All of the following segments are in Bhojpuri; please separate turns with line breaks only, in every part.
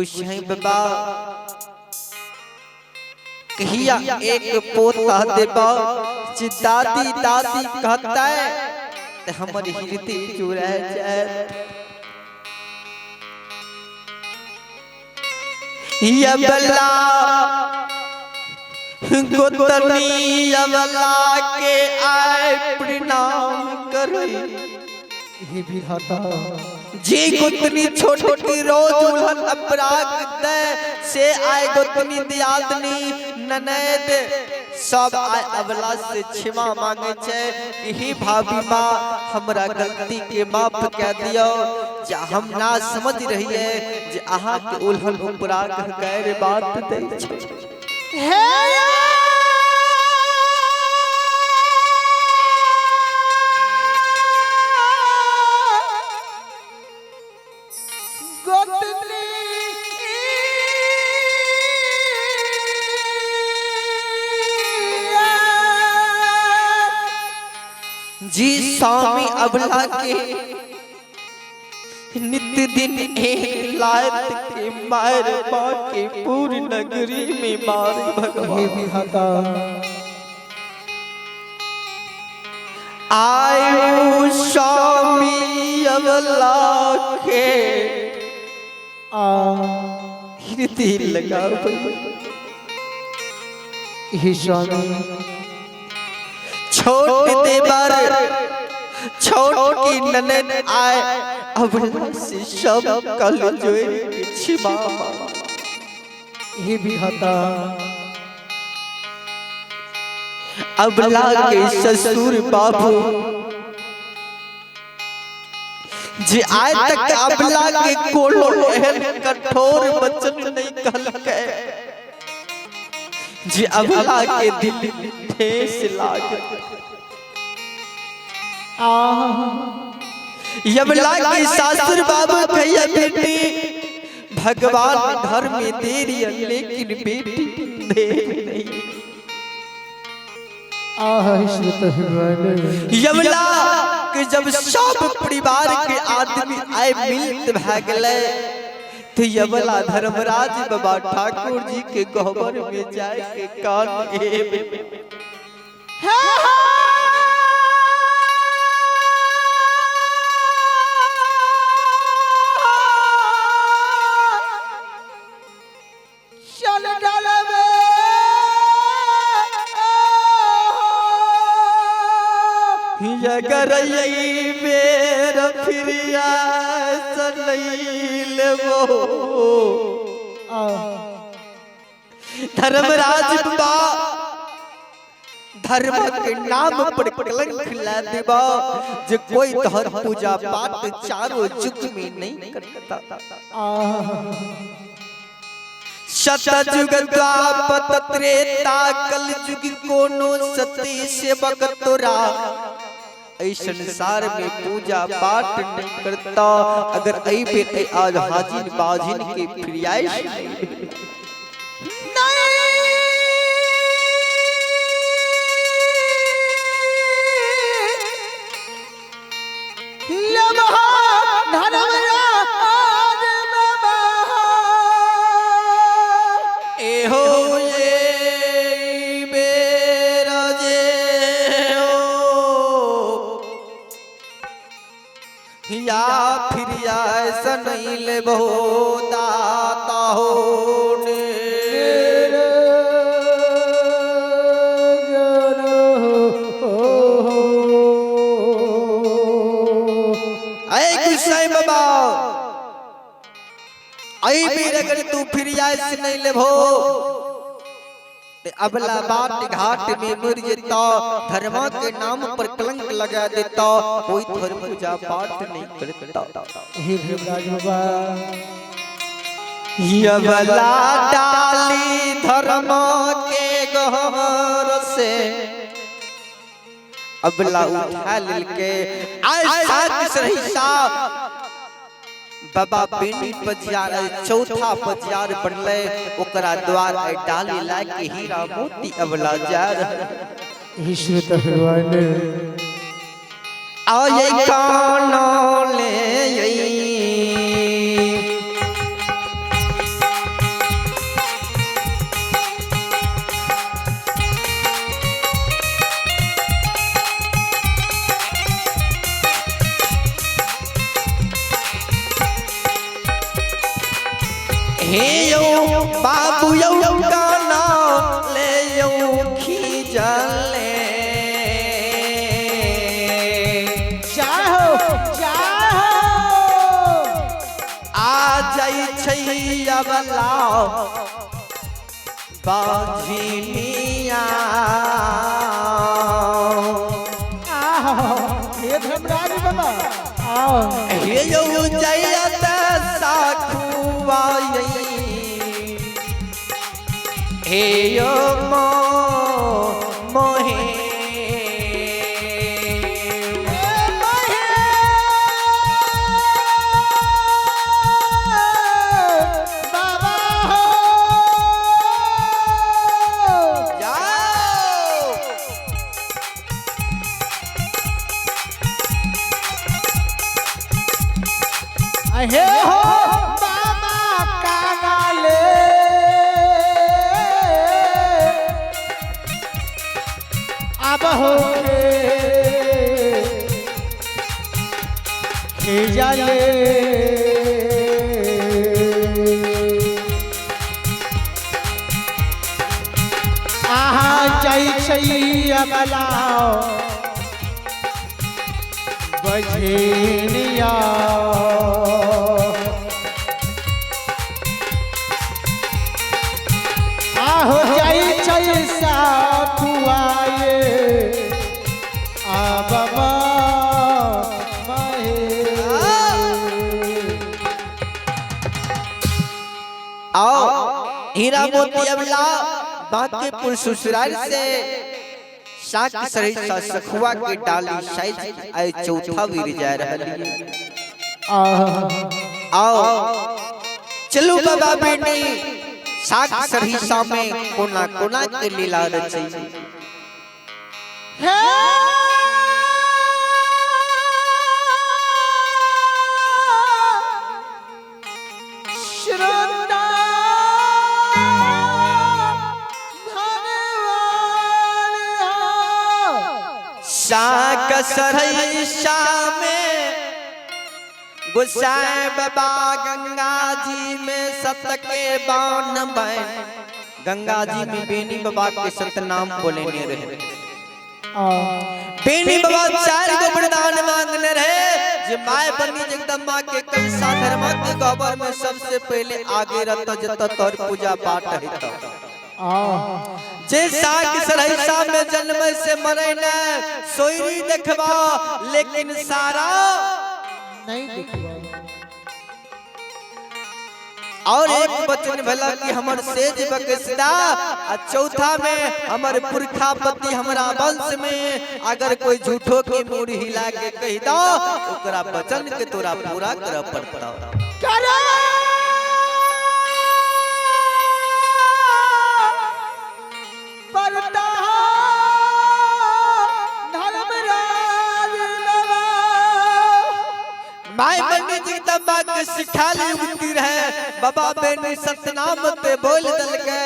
गुसाई बाबा कहिया एक पोता देबा जे दादी दादी कहता है ते हमर हृदय चुरा जाए या बल्ला गोतनी या बल्ला के आए प्रणाम करे
हे विधाता
जी गोतनी छोटी रोज उलहन अपराग दे से आए गोतनी दियादनी ननद सब आए अबला से क्षमा मांगे छे कि ही भाभी माँ हमरा गलती के माफ कह दियो जे हम ना समझ रही है जे आहा के उलहन अपराग गैर बात दे छे हे जी स्वामी अबला के नित्य दिन एक लात के मार के पूरी नगरी में मार भगवान
विधाता
आयु स्वामी अबला के हृदय लगा
हे स्वामी
छोट देवर छोट की ननद आए अबला से सब कल जोए क्षमा
हे विधाता
अबला के ससुर बाबू जे आज तक अबला के कोनो एहन कठोर वचन नहीं कहल के जे अबला के दिल ठेस लागे यबला की सासुर बाबू कहिया बेटी भगवान घर में देरी लेकिन बेटी देर नहीं यबला के जब सब परिवार के आदमी आए मिलित भ गए तो यबला धर्मराज बाबा ठाकुर जी के गहबर में जाए के कान अगर यही बेर फिरिया लेबो धर्मराज बाबा धर्म के नाम पर कलंक ला देबा जे कोई तोहर पूजा पाठ चारों युग में नहीं करता शतयुग द्वापर त्रेता कल युग कोनो सती सेवक तोरा ऐ संसार में पूजा पाठ नहीं करता अगर ऐ बेटे आज हाजिन बाजिन के फिरियाइश या फिर ऐसा नहीं ले बहुत दाता हो बाबा आई भी अगर तू फिर ऐसे नहीं ले भो अबला बात घाट में मर जेता धर्मा के नाम पर कलंक लगा देता कोई धर्म पूजा पाठ नहीं करता
हे भीमराज बाबा
अबला डाली धर्म के गहर से अबला उठा लेके आज हिस्सा बाबा बेनी पजियार चौथा पजियार बनले ओकरा द्वार डाली लाके हीरा मोती अबला जा
ईश्वर भगवान
आये कानो ले हे यो बाबू यो गाना ले यो खींचले बला बाझिनिया
हे धर्मराज बाबा आओ
हे यो जयत साखुआ हे यो मोहे
हे हो बाबा कागाले अब हो के जाले आहा जय छैया बलाओ बजनिया आहो जय जय साखुआए आबा
आओ हीरा मोती अबला बांकेपुर ससुराल से साक सरिता सखुआ के डाली शायद आए चौथा वीर जा रहली आओ चलो बाबा बेटी साक सरिता में कोना कोना के लीला रची साक सरिता में गुसाए बाबा गंगा जी में सतके बान बैन गंगा जी में बेनी बाबा के सतनाम बोलेने रहे बेनी बाबा चार गो वरदान मांगने रहे जे माय बनी जगदम्बा के कैसा धर्म के गोबर में सबसे पहले आगे रहता जत तोर पूजा पाठ हेता जे साक सरिता में जन्म से मरे न सोईरी देखबा लेकिन सारा
नहीं देखबा
और एक वचन भला कि हमर सेज बकसदा आ चौथा में हमर पुरखा पति हमरा वंश में अगर कोई झूठो के मुड़ी हिला के कह दो ओकरा वचन के तोरा पूरा कर पड़ता
करे पड़ता धर्मराज बाबा
माय बनी जगदम्बा के सिखाली उगती रहे बाबा बेनी सतनाम ते बोल दल के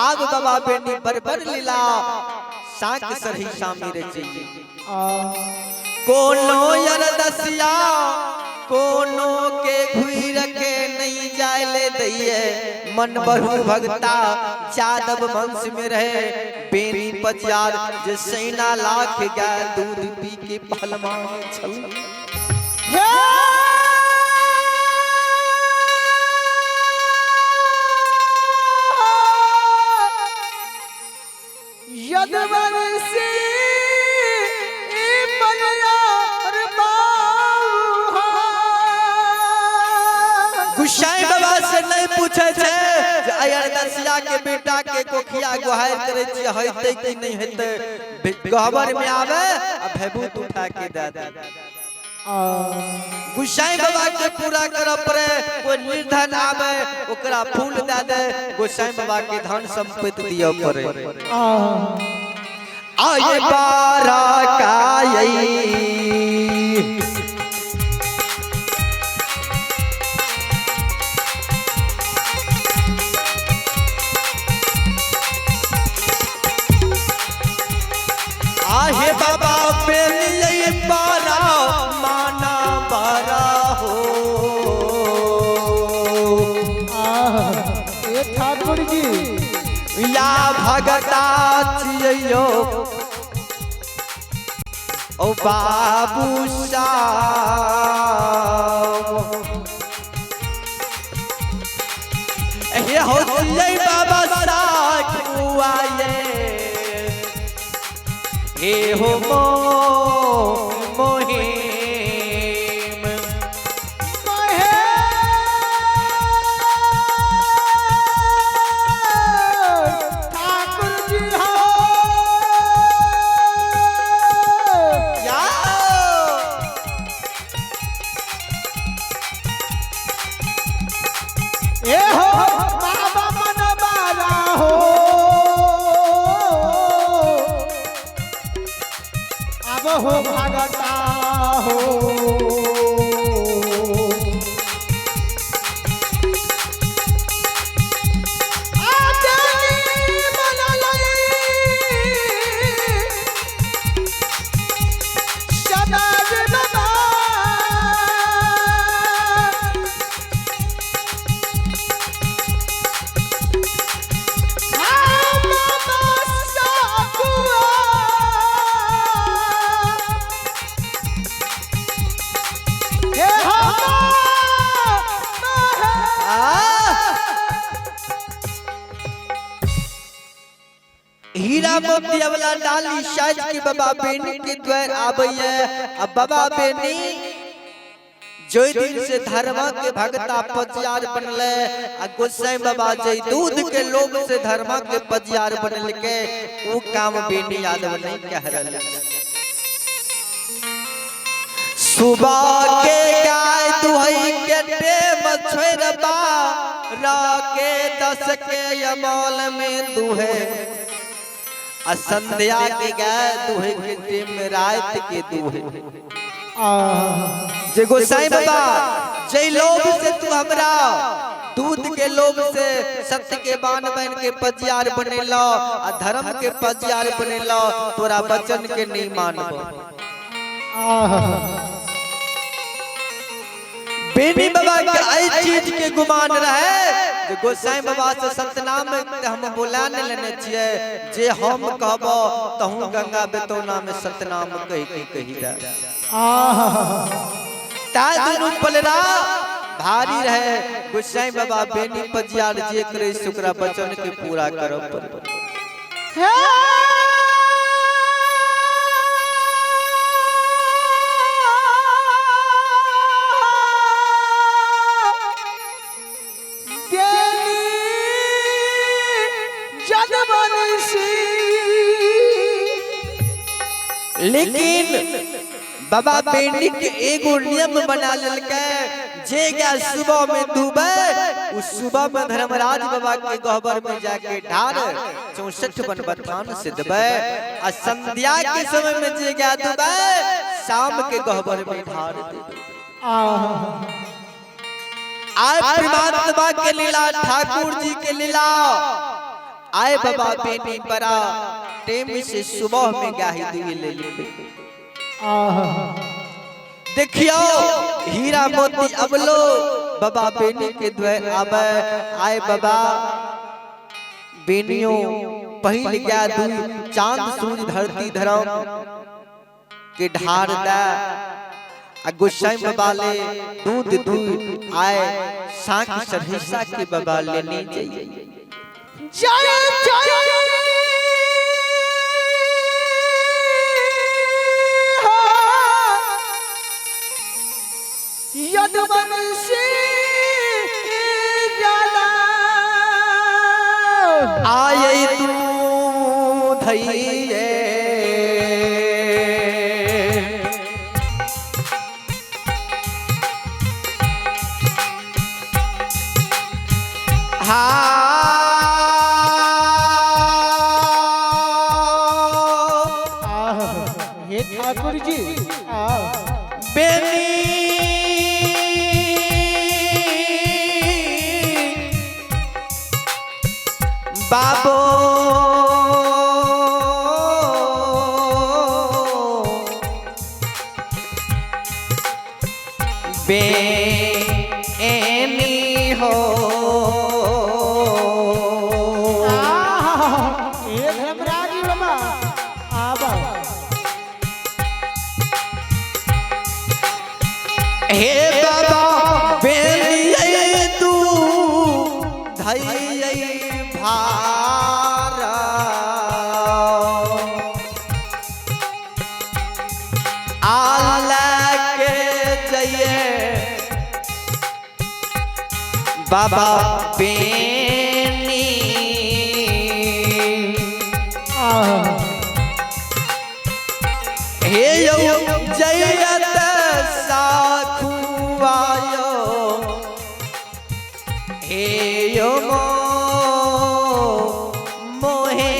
आग बाबा बेनी बरबर लीला साक सरिता मेरे चाहिए कोनो यरदसिया कोनो के घुईर के नहीं जाए ले दइए मन बहु भगता यादव वंश में रहे बेनी पचार जे सैना लाख गाय दूध पी के पहलवान छल
यदवंशी
गुसाई बाबा से नहीं पूछे छे अयरदसिया के बेटा के कोखिया गुहार करे छी हेते कि नहीं हेते गहबर में आवे आ भभूत उठा के दे दे गुसाई बाबा के पूरा करब पड़े कोई निर्धन आवे ओकरा फूल दे दे गुसाई बाबा के धन संपत्ति दियो पड़े आये बारा काई आहे बाबा बेलिए बारा माना बारा हो भैया भगता छियो ओ बाबू साहब हे हो छियै बाबा साखुआ ये हे हो मोहिम
ठाकुर जी हो
या
ए हो बाबा मनबारा हो अब हो भगता हो
हीरा मोती वाला डाली शायद की बाबा बेनी के द्वार आबैया अब बाबा बेनी जो दिन से धर्मा के भगता पजियार बनले आ गोसाई बाबा जय दूध के लोग से धर्मा के पजियार बनल के वो काम बेनी यादव नहीं कह रहल सुबह के गाय दुहई के टेम छोरबा राके 10 के अमल में दुहे संध्या के गाय दुहे के टेम रात के दुहे जे गोसाई बाबा जय लोग से तू हमरा दूध के लोग से सत्य के बान बन के पजियार बनेला आ धर्म के पजियार बनेला तोरा वचन के नहीं मानबो बेनी बाबा के आई चीज के गुमान रहे जे गोसाई बाबा से सतनाम हम बोला न लेने छिए जे हम कहबो तहु गंगा बेतौना में सतनाम कही दा ताज पलरा भारी रहे गोसाई बाबा बेनी पजियार जे करे सुकरा वचन के पूरा करब लेकिन बाबा बेनी के एगो नियम बना लेलके जे गया सुबह में डूबे उस सुबह में धर्मराज बाबा के गहबर में जाके ढार 64 बन बथान से दबे आ संध्या के समय में जे गया डूबे शाम के गहबर में ढार दे आय परमात्मा के लीला ठाकुर जी के लीला आए बाबा बेनी बड़ा टेम से सुबह में गाही दिए ले देखियो हीरा मोती अबलो बाबा बेनी के द्वार आवे आए बाबा बेनियो पहिल गया दू चांद सूरज धरती धरम के ढार दा आ गोसाई बाबा ले दूध आए साख सरहिसा के बाबा लेने जाइए
जय जय यदुवंशी जाला
आये तू धइए
हे ठाकुर जी
बेनी बाबो बेनी हो हे बाबा बेलिए तू धैये भारा आला के जइए बाबा बेनी हे यो जयत साखुआयो हे यो मोहे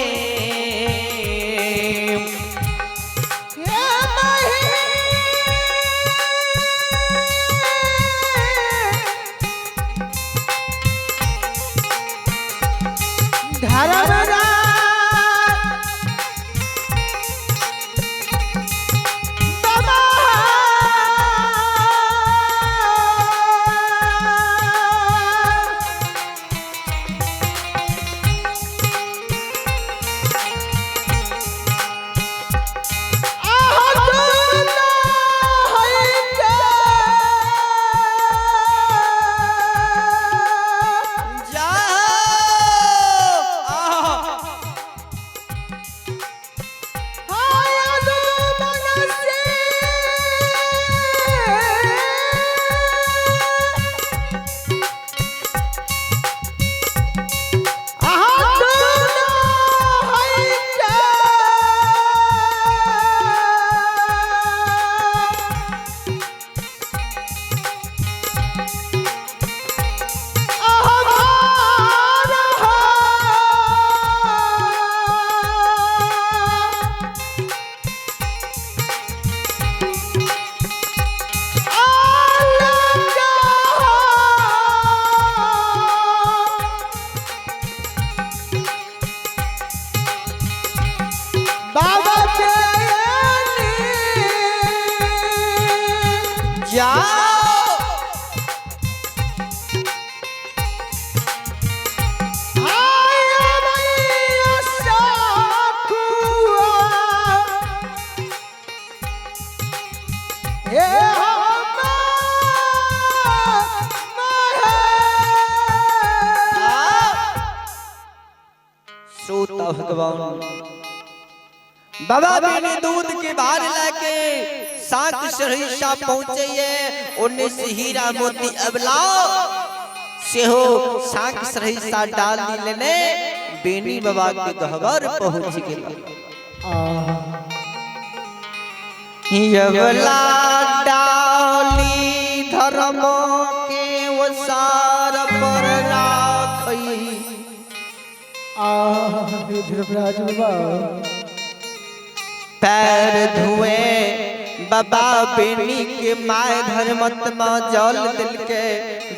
भगवान बाबा बेनी दूध के बाहर लाके साक सरहिसा पहुंचे उन्हें से हीरा मोती अबलाओ से हो साक सरहिसा डाल दिलने बेनी बाबा के गहवर पहुंच गए अबला डाली धर्म के वसार पर राखई पैर धुए बाबा बेनी के माय धर्मत्मा जल दिल के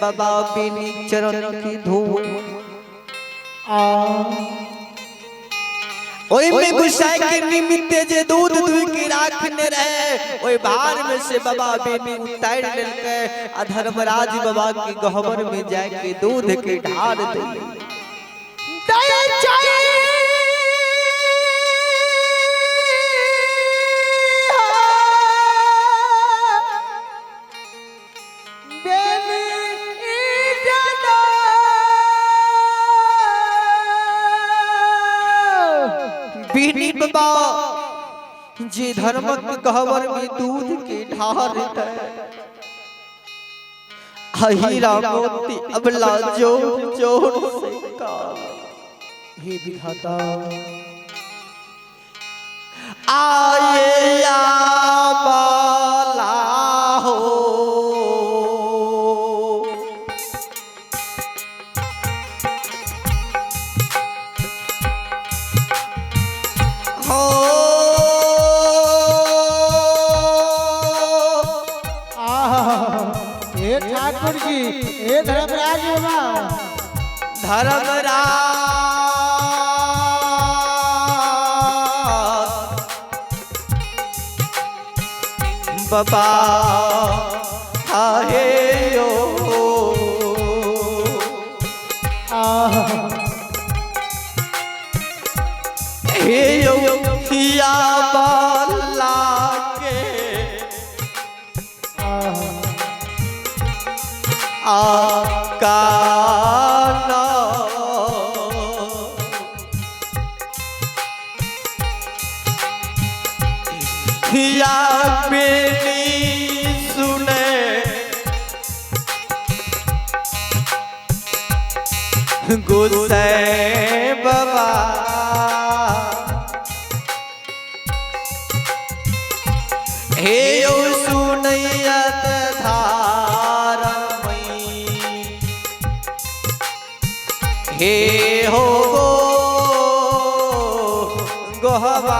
बाबा बेनी चरण की धूल ओई में गुस्साए के निमित्त जे दूध दुई के राखने रहे ओई भार में से बाबा बेनी उतार लेल के धर्मराज बाबा के गहवर में जाए के दूध के ढार दे बेनी बाबा जी धर्म के गहवर में दूध के ढार दे हीरा मोती अबला जोर जोर से काल हे विधाता आए या बाला हो
ठाकुर जी ए धर्मराज बाबा
धर्मराज बाबा आहे यो हे यो किया बाला के अखिया बेनी सुने गुस्से बाबा हे ओ सुनैयत धारमई हे हो गोहबा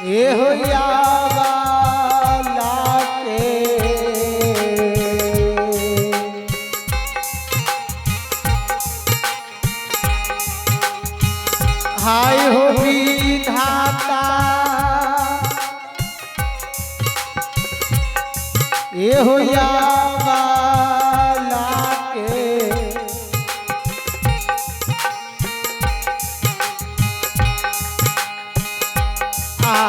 ए हो यावाला के हाय हो विधाता ए हो या